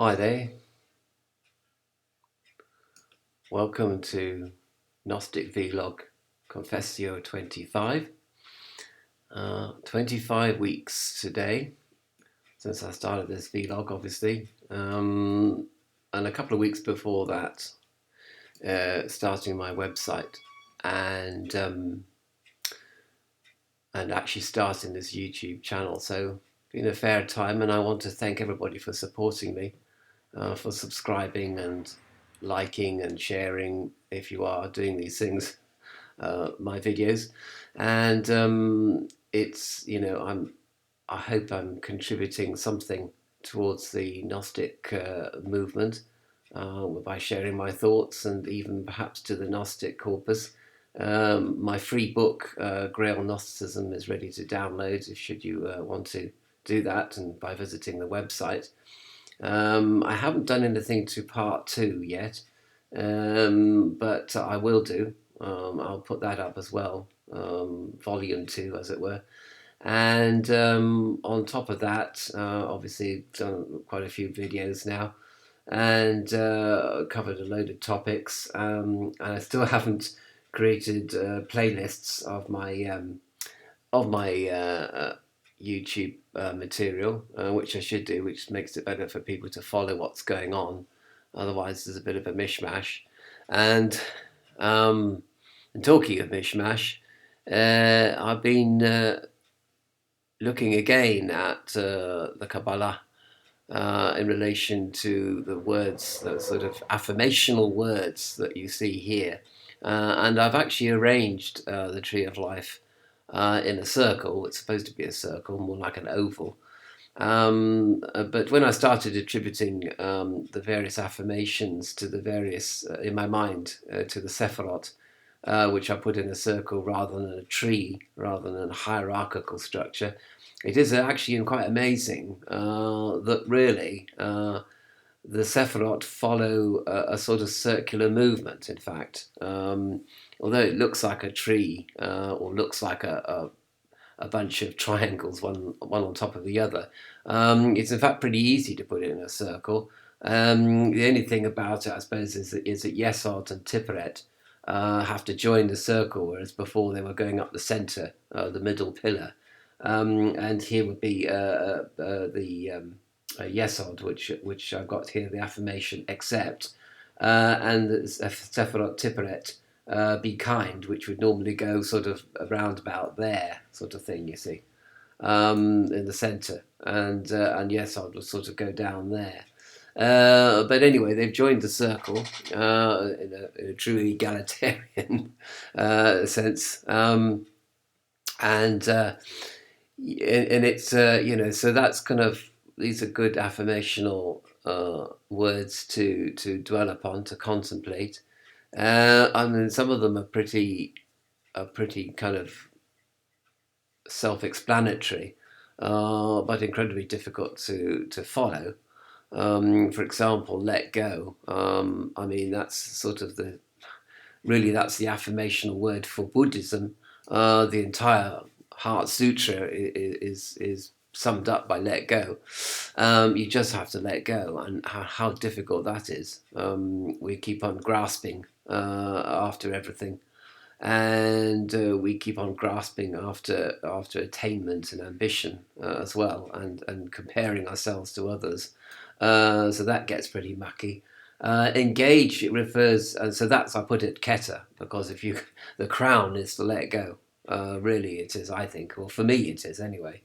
Hi there, welcome to Gnostic Vlog Confessio 25. 25 weeks today since I started this vlog, obviously, and a couple of weeks before that, starting my website and actually starting this YouTube channel. So, been a fair time, and I want to thank everybody for supporting me. For subscribing and liking and sharing if you are doing these things, my videos. And it's, I hope I'm contributing something towards the Gnostic movement by sharing my thoughts and even perhaps to the Gnostic corpus. My free book, Grail Gnosticism, is ready to download should you want to do that, and by visiting the website. I haven't done anything to part 2 yet, but I will do. I'll put that up as well, volume 2 as it were. And on top of that, obviously done quite a few videos now and covered a load of topics. And I still haven't created playlists of my YouTube material, which I should do, which makes it better for people to follow what's going on. Otherwise, there's a bit of a mishmash. And, um, and talking of mishmash, I've been looking again at the Kabbalah in relation to the words, the sort of affirmational words that you see here. And I've actually arranged the Tree of Life in a circle. It's supposed to be a circle, more like an oval. But when I started attributing the various affirmations to the various, in my mind, to the Sephirot, which I put in a circle rather than a tree, rather than a hierarchical structure, it is actually quite amazing that really the Sephirot follow a sort of circular movement, in fact. Although it looks like a tree or looks like a bunch of triangles, one on top of the other, it's in fact pretty easy to put it in a circle. The only thing about it, I suppose, is that Yesod and Tipperet have to join the circle, whereas before they were going up the centre, the middle pillar. And here would be the Yesod, which I've got here, the affirmation, accept, and the Sephirot Tipperet, be kind, which would normally go sort of around about there, sort of thing, you see, in the centre, and Yesod will sort of go down there. But anyway, they've joined the circle in a truly egalitarian sense, and it's so that's kind of, these are good affirmational words to dwell upon, to contemplate. I mean, some of them are pretty kind of self-explanatory, but incredibly difficult to follow. For example, let go. I mean, that's sort of that's the affirmational word for Buddhism. The entire Heart Sutra is summed up by let go. You just have to let go, and how difficult that is. We keep on grasping after everything, and we keep on grasping after attainment and ambition as well, and comparing ourselves to others. So that gets pretty mucky. Engage, it refers, so that's, I put it Keta, because if you, the crown is to let go. Really it is, I think, or for me it is anyway.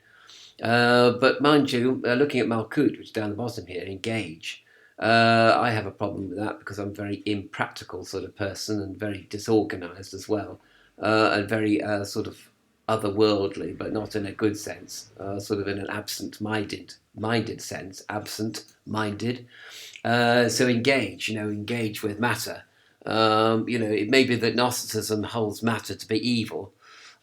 But mind you, looking at Malkut, which is down the bottom here, engage. I have a problem with that because I'm a very impractical sort of person and very disorganized as well, and very sort of otherworldly, but not in a good sense, sort of in an absent-minded sense, absent-minded. So engage with matter. It may be that Gnosticism holds matter to be evil,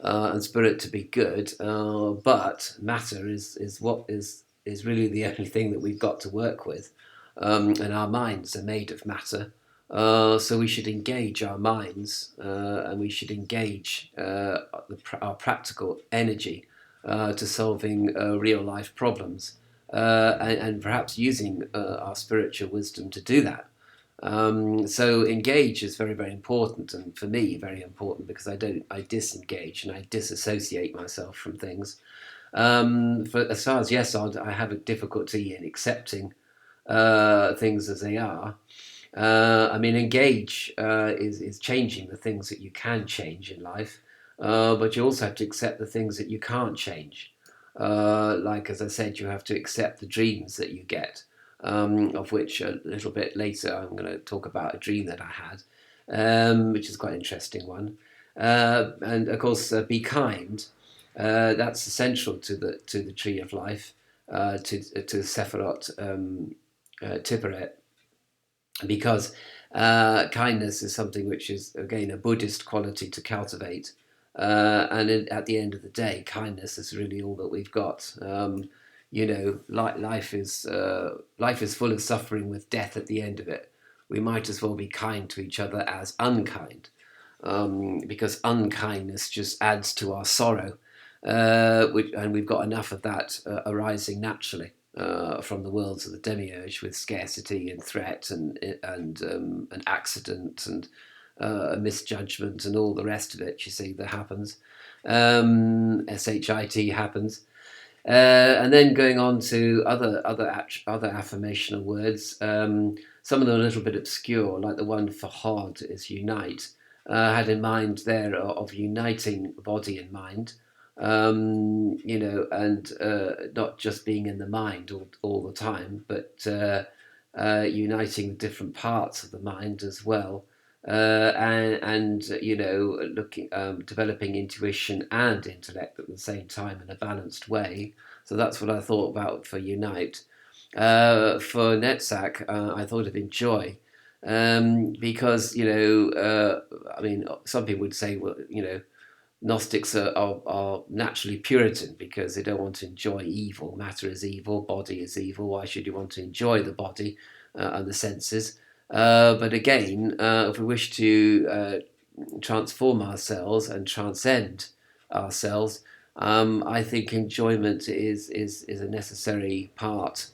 and spirit to be good, but matter is what is really the only thing that we've got to work with, and our minds are made of matter. So we should engage our minds, and we should engage our practical energy to solving real life problems. and perhaps using our spiritual wisdom to do that. So engage is very, very important, and for me, very important, because I disengage and I disassociate myself from things. For as far as yes, I have a difficulty in accepting things as they are. I mean, engage is changing the things that you can change in life, but you also have to accept the things that you can't change. Like, as I said, you have to accept the dreams that you get, of which a little bit later I'm going to talk about a dream that I had, which is quite an interesting one. And of course, be kind. That's essential to the tree of life, to Sephirot Tiferet, because kindness is something which is, again, a Buddhist quality to cultivate. At the end of the day, kindness is really all that we've got. Life is full of suffering with death at the end of it. We might as well be kind to each other as unkind, because unkindness just adds to our sorrow, and we've got enough of that arising naturally from the worlds of the demiurge, with scarcity and threat and accident and misjudgment and all the rest of it. You see, that happens. SHIT happens. And then going on to other affirmational words. Some of them are a little bit obscure, like the one for Hod is unite. Had in mind there of uniting body and mind, and not just being in the mind all the time, but uniting the different parts of the mind as well, and looking, developing intuition and intellect at the same time in a balanced way. So that's what I thought about for unite. For Netzach, I thought of enjoy, because I mean, some people would say, well, Gnostics are naturally Puritan because they don't want to enjoy evil. Matter is evil, body is evil. Why should you want to enjoy the body and the senses? But again, if we wish to transform ourselves and transcend ourselves, I think enjoyment is a necessary part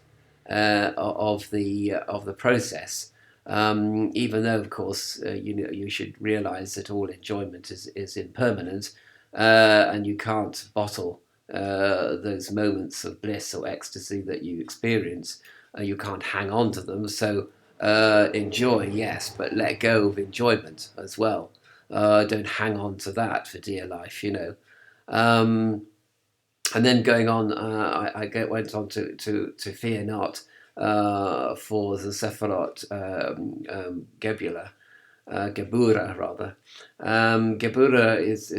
of the process. Even though, of course, you should realise that all enjoyment is impermanent, and you can't bottle those moments of bliss or ecstasy that you experience. You can't hang on to them. So enjoy, yes, but let go of enjoyment as well. Don't hang on to that for dear life. Um, and then going on, went on to fear not, for the Sephirot Gebula, Gebura rather. Gebura is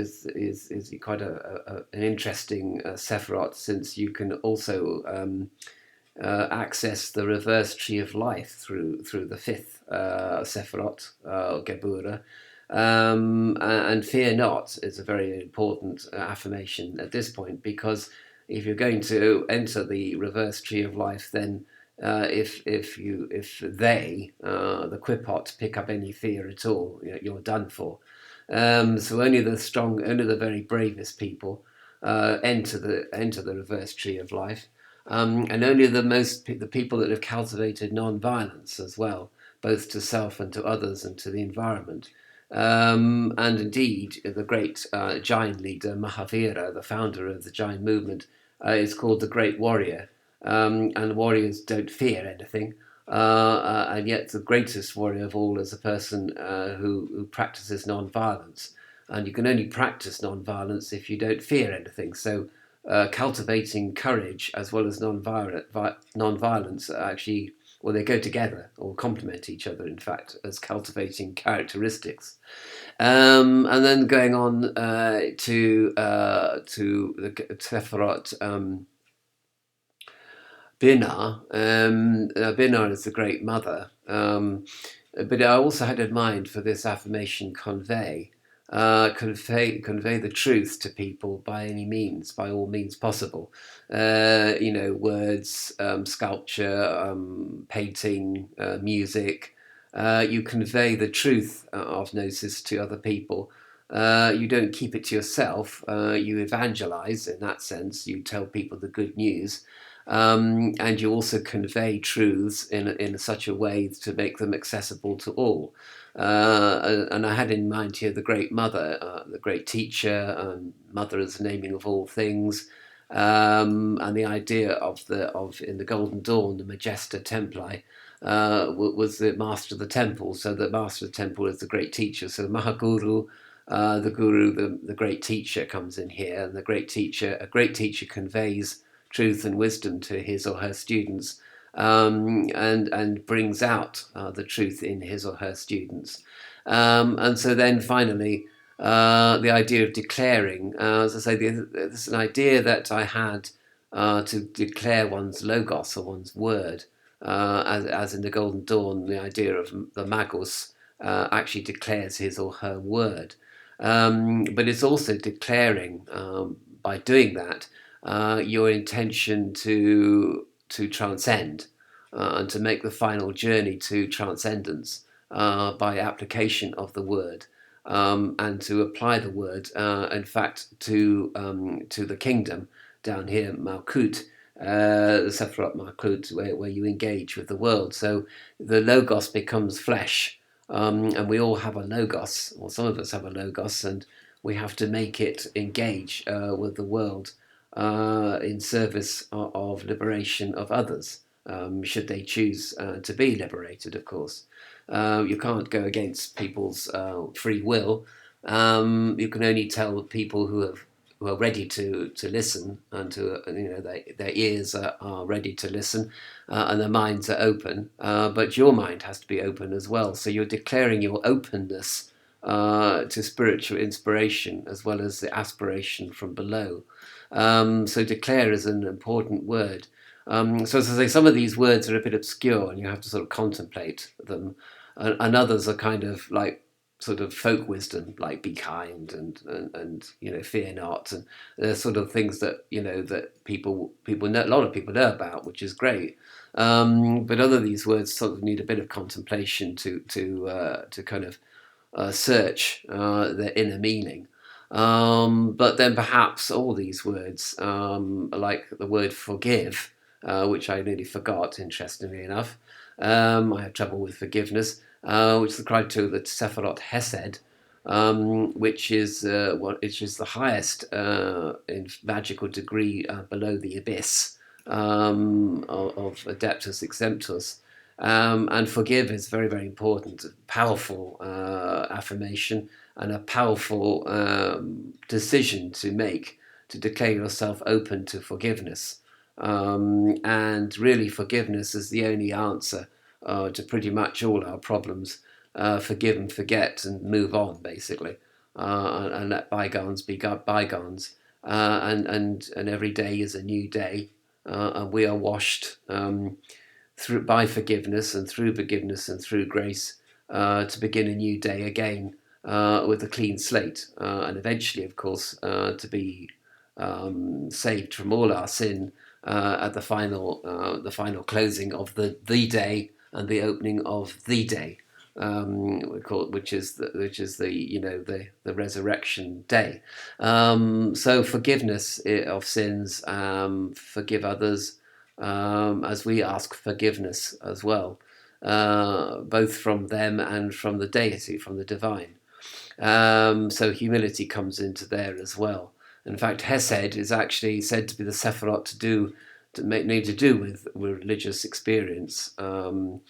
quite an interesting Sephirot, since you can also access the reverse tree of life through the fifth Sephirot, Gebura. And fear not is a very important affirmation at this point, because if you're going to enter the reverse tree of life, then if they, the Quipot, pick up any fear at all, you're done for. So only the very bravest people enter the reverse tree of life, and only the people that have cultivated non-violence as well, both to self and to others and to the environment. And indeed, the great Jain leader Mahavira, the founder of the Jain movement, is called the Great Warrior. And warriors don't fear anything. And yet the greatest warrior of all is a person who practices non-violence. And you can only practice non-violence if you don't fear anything. So cultivating courage as well as non-violence actually, well, they go together or complement each other, in fact, as cultivating characteristics. And then going on to the Sephirot Bina. Bina is the great mother. But I also had in mind for this affirmation convey the truth to people by any means, by all means possible. Words, sculpture, painting, music. You convey the truth of Gnosis to other people. You don't keep it to yourself. You evangelize in that sense. You tell people the good news. and you also convey truths in such a way to make them accessible to all. And I had in mind here the Great Mother, the great teacher, Mother as the naming of all things, and the idea of in the Golden Dawn, the Magesta Templi was the master of the temple. So the master of the temple is the great teacher. So Mahaguru, the guru, the great teacher comes in here, and a great teacher conveys truth and wisdom to his or her students, and brings out the truth in his or her students. And so then finally, the idea of declaring, as I say, there's an idea that I had to declare one's logos or one's word, as in the Golden Dawn, the idea of the Magus actually declares his or her word. But it's also declaring, by doing that, your intention to transcend, and to make the final journey to transcendence by application of the word, and to apply the word, in fact, to the kingdom down here, Malkut, the Sephiroth Malkut, where you engage with the world. So the logos becomes flesh, and we all have a logos, or some of us have a logos, and we have to make it engage with the world in service of liberation of others, should they choose to be liberated, of course. You can't go against people's free will. You can only tell people who are ready to listen, and their ears are ready to listen, and their minds are open. But your mind has to be open as well. So you're declaring your openness to spiritual inspiration as well as the aspiration from below. So declare is an important word. So as I say, some of these words are a bit obscure, and you have to sort of contemplate them, and others are kind of like sort of folk wisdom, like be kind and fear not, and they're sort of things that that people know, a lot of people know about, which is great. But other of these words sort of need a bit of contemplation to kind of search their inner meaning. But then perhaps all these words, like the word forgive, which I nearly forgot, interestingly enough. I have trouble with forgiveness, which is the criteria of the Sephiroth Hesed, which is the highest in magical degree below the abyss, of Adeptus Exemptus. And forgive is very, very important, powerful affirmation, and a powerful decision to make, to declare yourself open to forgiveness. And really, forgiveness is the only answer to pretty much all our problems. Forgive and forget and move on, basically, and let bygones be bygones. And every day is a new day, and we are washed through by forgiveness and through grace, to begin a new day again, with a clean slate, and eventually, of course, to be saved from all our sin at the final closing of the day and the opening of the day, which is the resurrection day. So forgiveness of sins, forgive others, as we ask forgiveness as well, both from them and from the deity, from the divine. So humility comes into there as well. In fact, Hesed is actually said to be the Sephiroth to do with religious experience, and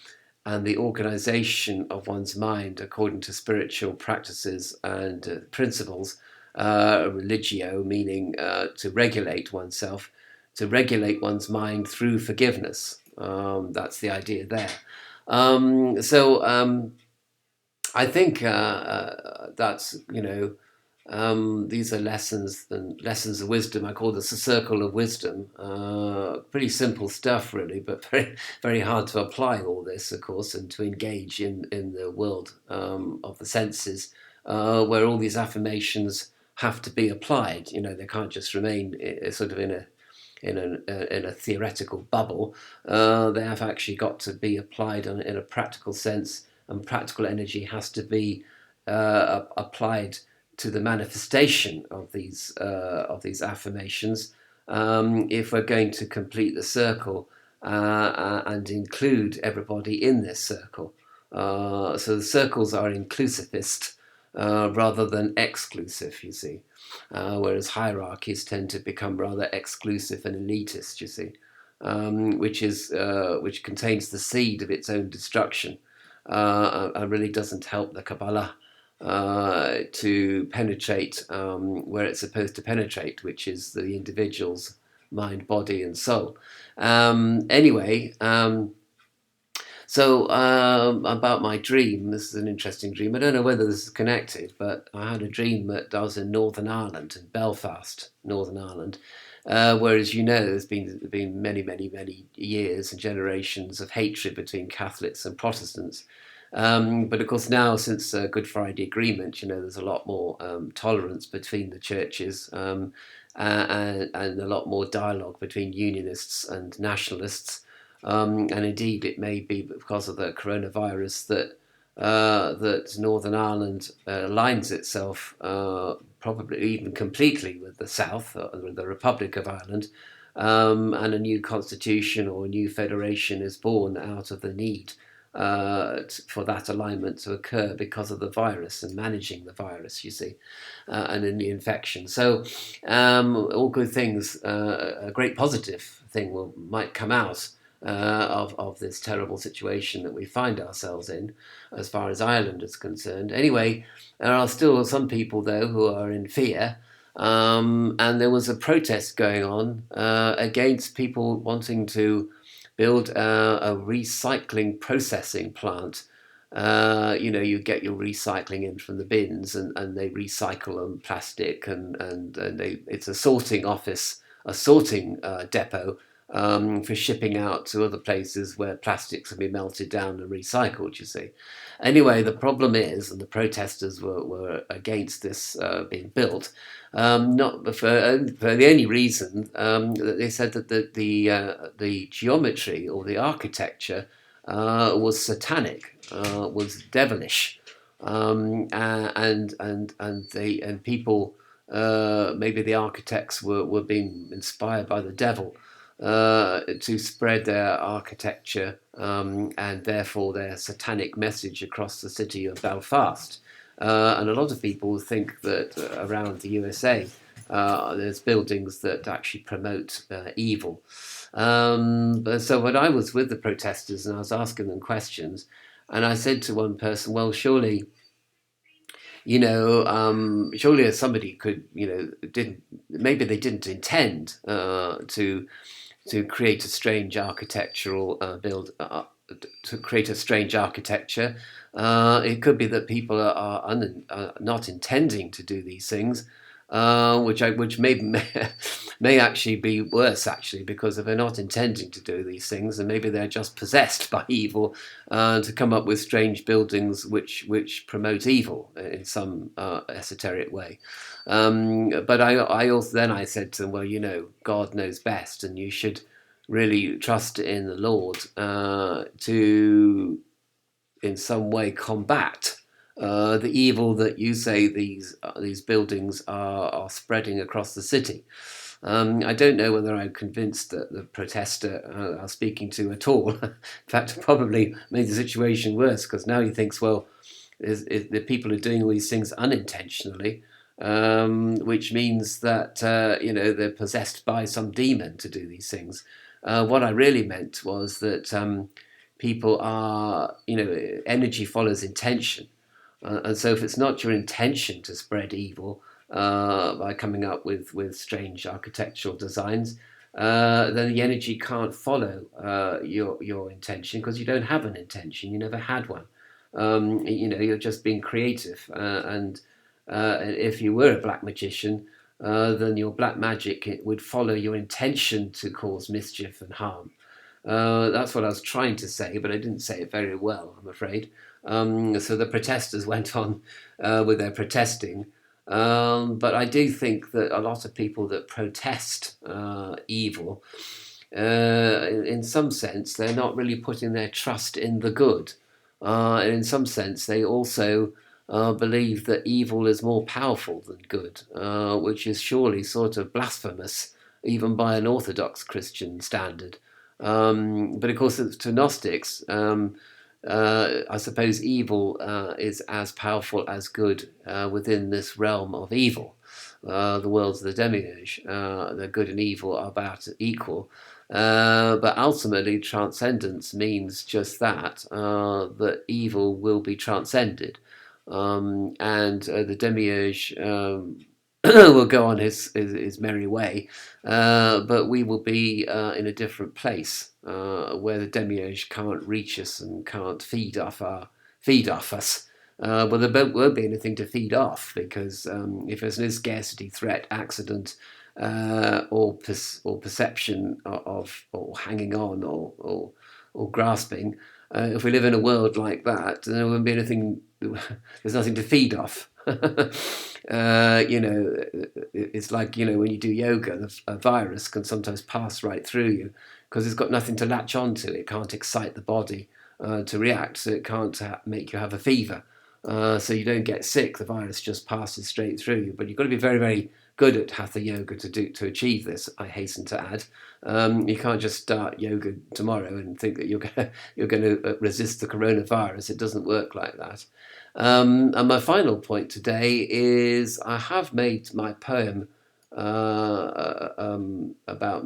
the organization of one's mind according to spiritual practices and principles. Religio, meaning to regulate oneself, to regulate one's mind through forgiveness. That's the idea there. So I think that's these are lessons of wisdom. I call this a circle of wisdom. Pretty simple stuff, really, but very, very hard to apply all this, of course, and to engage in the world of the senses, where all these affirmations have to be applied. They can't just remain sort of in a theoretical bubble. They have actually got to be applied in a practical sense, and practical energy has to be applied to the manifestation of these affirmations, if we're going to complete the circle and include everybody in this circle. So the circles are inclusivist rather than exclusive, you see, whereas hierarchies tend to become rather exclusive and elitist, you see, which contains the seed of its own destruction and really doesn't help the Kabbalah to penetrate where it's supposed to penetrate, which is the individual's mind, body, and soul. Anyway, so about my dream, this is an interesting dream. I don't know whether this is connected, but I had a dream that I was in Northern Ireland, in Belfast, Northern Ireland, where, as you know, there's been many, many, many years and generations of hatred between Catholics and Protestants. But of course now, since Good Friday Agreement, there's a lot more tolerance between the churches, and a lot more dialogue between unionists and nationalists. And indeed, it may be because of the coronavirus that Northern Ireland aligns itself probably even completely with the South, with the Republic of Ireland, and a new constitution or a new federation is born out of the need for that alignment to occur because of the virus and managing the virus, you see, and in the infection. So all good things, a great positive thing might come out of this terrible situation that we find ourselves in, as far as Ireland is concerned. Anyway, there are still some people, though, who are in fear. And there was a protest going on against people wanting to build a recycling processing plant. You get your recycling in from the bins, and they recycle them plastic, and it's a sorting office, a sorting depot for shipping out to other places where plastics can be melted down and recycled, you see. Anyway, the problem is, and the protesters were against this being built, not for the only reason that they said that the geometry or the architecture was satanic, was devilish, and people, maybe the architects were being inspired by the devil to spread their architecture and therefore their satanic message across the city of Belfast. And a lot of people think that around the USA there's buildings that actually promote evil. So when I was with the protesters and I was asking them questions, and I said to one person, well, surely surely somebody could, maybe they didn't intend to create a strange architectural to create a strange architecture. It could be that people are not intending to do these things, which may actually be worse, actually, because if they're not intending to do these things, then maybe they're just possessed by evil to come up with strange buildings which promote evil in some esoteric way. But I said to them, well, God knows best, and you should really trust in the Lord to, in some way, combat the evil that you say these buildings are spreading across the city. I don't know whether I'm convinced that the protester I was speaking to at all. In fact, probably made the situation worse, because now he thinks, well, the people are doing all these things unintentionally, which means that they're possessed by some demon to do these things. What I really meant was that people are, energy follows intention. And so if it's not your intention to spread evil by coming up with strange architectural designs, then the energy can't follow your intention, because you don't have an intention. You never had one. You're just being creative. And if you were a black magician, then your black magic would follow your intention to cause mischief and harm. That's what I was trying to say, but I didn't say it very well, I'm afraid. So the protesters went on with their protesting. But I do think that a lot of people that protest evil, in some sense, they're not really putting their trust in the good. And in some sense, they also believe that evil is more powerful than good, which is surely sort of blasphemous even by an Orthodox Christian standard. But of course, to Gnostics, I suppose evil is as powerful as good within this realm of evil. The worlds of the demiurge, the good and evil are about equal. But ultimately, transcendence means just that, that evil will be transcended. And the demiurge will go on his merry way, but we will be in a different place where the demiurge can't reach us and can't feed off us. Well, there won't be anything to feed off because if there's no scarcity, threat, accident, or perception of or hanging on or grasping, if we live in a world like that, then there won't be anything. There's nothing to feed off. It's like when you do yoga, a virus can sometimes pass right through you because it's got nothing to latch onto. It can't excite the body to react, so it can't make you have a fever. So you don't get sick. The virus just passes straight through you. But you've got to be very, very good at hatha yoga to achieve this. I hasten to add, you can't just start yoga tomorrow and think that you're going to resist the coronavirus. It doesn't work like that. And my final point today is I have made my poem about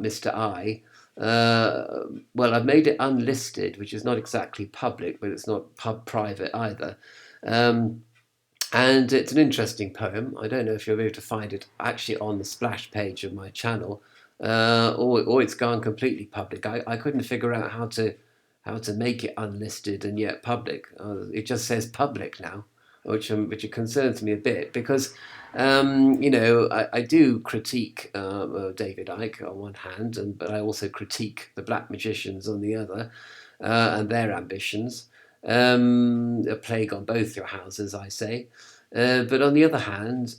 Mr. I. Well, I've made it unlisted, which is not exactly public, but it's not private either. And it's an interesting poem. I don't know if you'll be able to find it actually on the splash page of my channel, or it's gone completely public. I couldn't figure out how to make it unlisted and yet public. It just says public now, which concerns me a bit because I do critique David Icke on one hand, but I also critique the black magicians on the other and their ambitions. A plague on both your houses, I say. But on the other hand,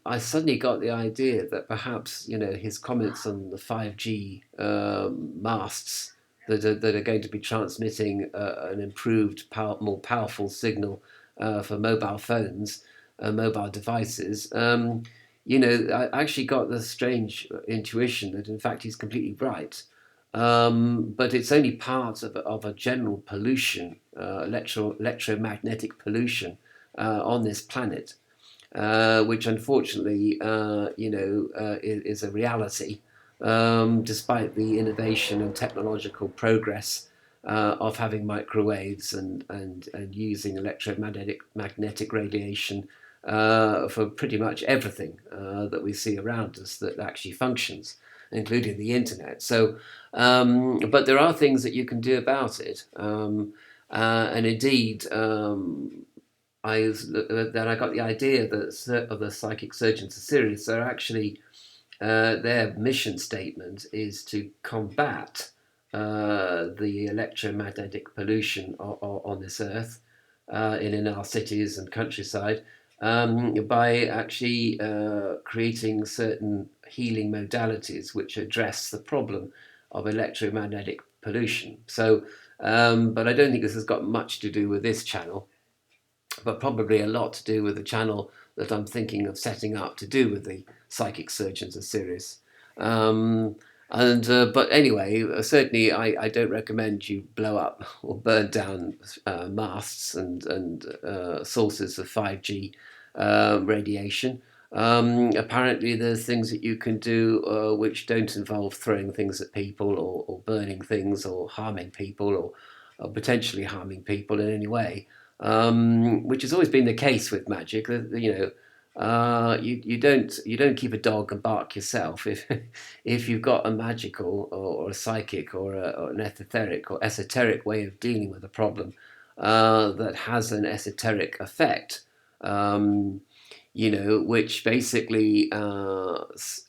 I suddenly got the idea that perhaps his comments on the 5G masts that are going to be transmitting an improved, more powerful signal for mobile phones, mobile devices. I actually got the strange intuition that in fact he's completely right. But it's only part of a general pollution, electromagnetic pollution on this planet, which unfortunately, is a reality, despite the innovation and technological progress of having microwaves and using electromagnetic radiation for pretty much everything that we see around us that actually functions, including the internet. So, but there are things that you can do about it. And indeed, I got the idea that of the psychic surgeons of Sirius are actually their mission statement is to combat the electromagnetic pollution on this earth, in our cities and countryside, by actually creating certain healing modalities which address the problem of electromagnetic pollution. So, but I don't think this has got much to do with this channel, but probably a lot to do with the channel that I'm thinking of setting up to do with the psychic surgeons of Sirius. But anyway, certainly I don't recommend you blow up or burn down masts and sources of 5G radiation. Apparently there's things that you can do which don't involve throwing things at people or burning things or harming people or potentially harming people in any way, which has always been the case with magic. You don't keep a dog and bark yourself if you've got a magical or a psychic or an esoteric way of dealing with a problem that has an esoteric effect. Which basically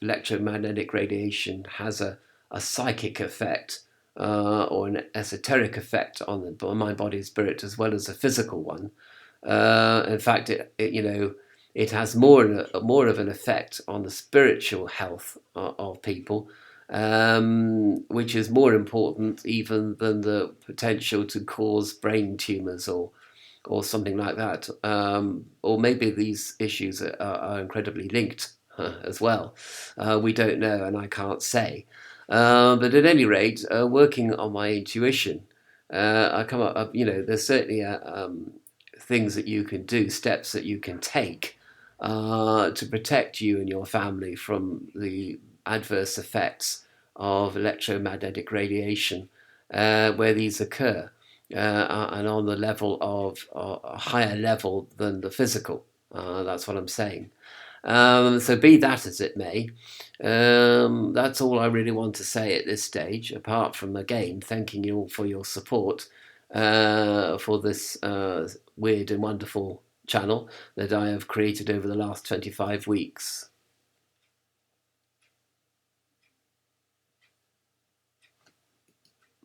electromagnetic radiation has a psychic effect or an esoteric effect on my body spirit as well as a physical one. In fact, it has more of an effect on the spiritual health of people, which is more important even than the potential to cause brain tumors or something like that. Or maybe these issues are incredibly linked. as well. We don't know, and I can't say. But at any rate, working on my intuition, I come up, there's certainly things that you can do, steps that you can take to protect you and your family from the adverse effects of electromagnetic radiation where these occur, and on the level of a higher level than the physical. That's what I'm saying. So be that as it may, that's all I really want to say at this stage, apart from, again, thanking you all for your support for this weird and wonderful channel that I have created over the last 25 weeks.